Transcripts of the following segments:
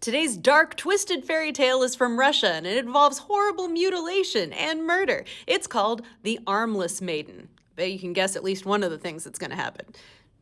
Today's dark, twisted fairy tale is from Russia, and it involves horrible mutilation and murder. It's called The Armless Maiden. Bet you can guess at least one of the things that's going to happen.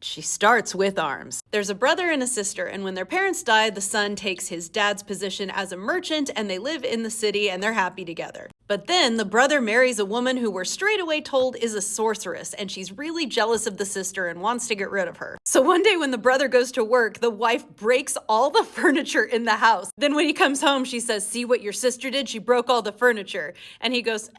She starts with arms. There's a brother and a sister, and when their parents die, the son takes his dad's position as a merchant, and they live in the city, and they're happy together. But then the brother marries a woman who we're straight away told is a sorceress, and she's really jealous of the sister and wants to get rid of her. So one day when the brother goes to work, the wife breaks all the furniture in the house. Then when he comes home, she says, "See what your sister did? She broke all the furniture." And he goes,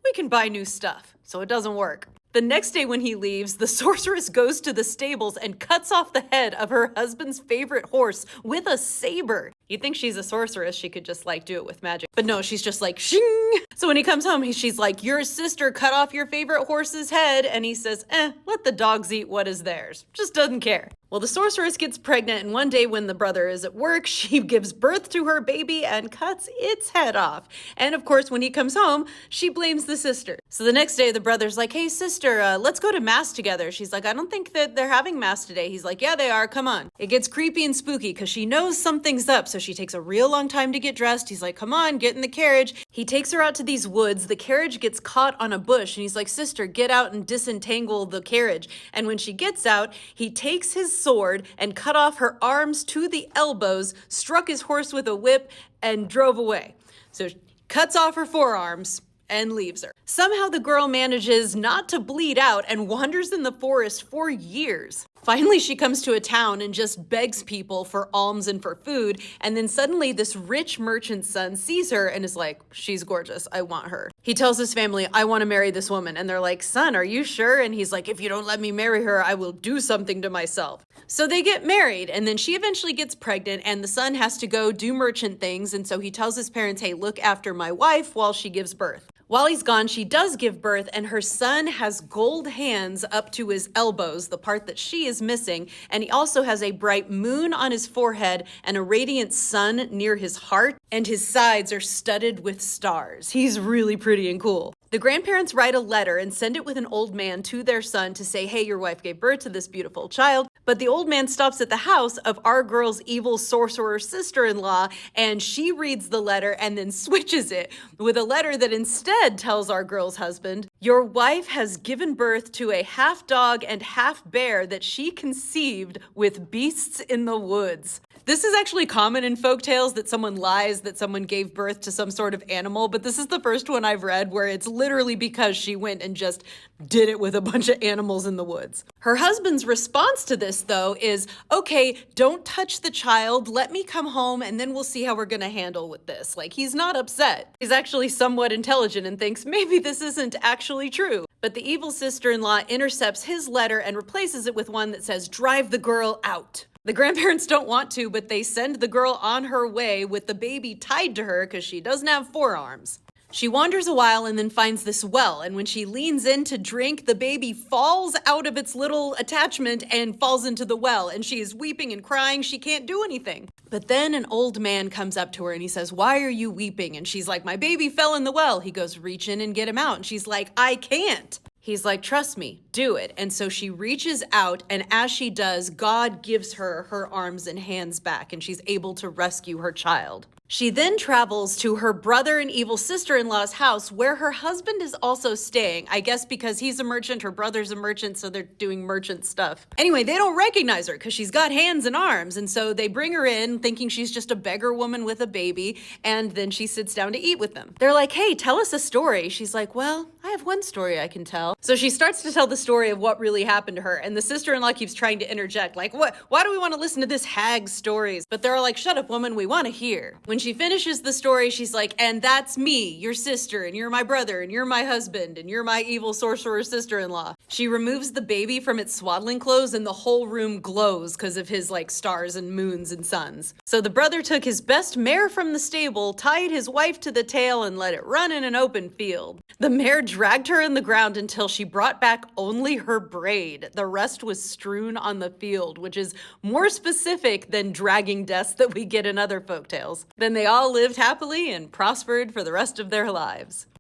we can buy new stuff. So it doesn't work. The next day when he leaves, the sorceress goes to the stables and cuts off the head of her husband's favorite horse with a saber. You'd think she's a sorceress, she could just do it with magic. But no, she's just like, shing! So when he comes home, she's like, "Your sister cut off your favorite horse's head." And he says, let the dogs eat what is theirs. Just doesn't care. Well, the sorceress gets pregnant, and one day when the brother is at work, she gives birth to her baby and cuts its head off. And of course, when he comes home, she blames the sister. So the next day, the brother's like, "Hey, sister, let's go to mass together." She's like, "I don't think that they're having mass today." He's like, "Yeah, they are. Come on." It gets creepy and spooky because she knows something's up, so she takes a real long time to get dressed. He's like, "Come on, get in the carriage." He takes her out to these woods. The carriage gets caught on a bush, and he's like, "Sister, get out and disentangle the carriage." And when she gets out, he takes his sword and cut off her arms to the elbows, struck his horse with a whip, and drove away. So cuts off her forearms and leaves her. Somehow the girl manages not to bleed out and wanders in the forest for years. Finally, she comes to a town and just begs people for alms and for food, and then suddenly this rich merchant's son sees her and is like, "She's gorgeous, I want her." He tells his family, "I want to marry this woman," and they're like, "Son, are you sure?" And he's like, "If you don't let me marry her, I will do something to myself." So they get married, and then she eventually gets pregnant, and the son has to go do merchant things, and so he tells his parents, "Hey, look after my wife while she gives birth." While he's gone, she does give birth, and her son has gold hands up to his elbows, the part that she is missing, and he also has a bright moon on his forehead and a radiant sun near his heart, and his sides are studded with stars. He's really pretty and cool. The grandparents write a letter and send it with an old man to their son to say, "Hey, your wife gave birth to this beautiful child." But the old man stops at the house of our girl's evil sorcerer sister-in-law, and she reads the letter and then switches it with a letter that instead tells our girl's husband, "Your wife has given birth to a half dog and half bear that she conceived with beasts in the woods." This is actually common in folktales that someone lies that someone gave birth to some sort of animal, but this is the first one I've read where it's literally because she went and just did it with a bunch of animals in the woods. Her husband's response to this, though, is, "Okay, don't touch the child, let me come home, and then we'll see how we're gonna handle with this." He's not upset. He's actually somewhat intelligent and thinks maybe this isn't actually true. But the evil sister-in-law intercepts his letter and replaces it with one that says, "Drive the girl out." The grandparents don't want to, but they send the girl on her way with the baby tied to her because she doesn't have forearms. She wanders a while and then finds this well, and when she leans in to drink, the baby falls out of its little attachment and falls into the well, and she is weeping and crying. She can't do anything. But then an old man comes up to her and he says, "Why are you weeping?" And she's like, "My baby fell in the well." He goes, "Reach in and get him out." And she's like, "I can't." He's like, "Trust me, do it." And so she reaches out, and as she does, God gives her her arms and hands back, and she's able to rescue her child. She then travels to her brother and evil sister-in-law's house where her husband is also staying. I guess because he's a merchant, her brother's a merchant, so they're doing merchant stuff. Anyway, they don't recognize her because she's got hands and arms, and so they bring her in thinking she's just a beggar woman with a baby, and then she sits down to eat with them. They're like, "Hey, tell us a story." She's like, "Well, I have one story I can tell." So she starts to tell the story of what really happened to her, and the sister-in-law keeps trying to interject, like, why do we want to listen to this hag's stories? But they're all like, "Shut up, woman, we want to hear." When she finishes the story, she's like, "And that's me, your sister, and you're my brother, and you're my husband, and you're my evil sorcerer sister-in-law." She removes the baby from its swaddling clothes, and the whole room glows because of his stars and moons and suns. So the brother took his best mare from the stable, tied his wife to the tail, and let it run in an open field. The mare dragged her in the ground until she brought back only her braid. The rest was strewn on the field, which is more specific than dragging deaths that we get in other folktales. Then they all lived happily and prospered for the rest of their lives.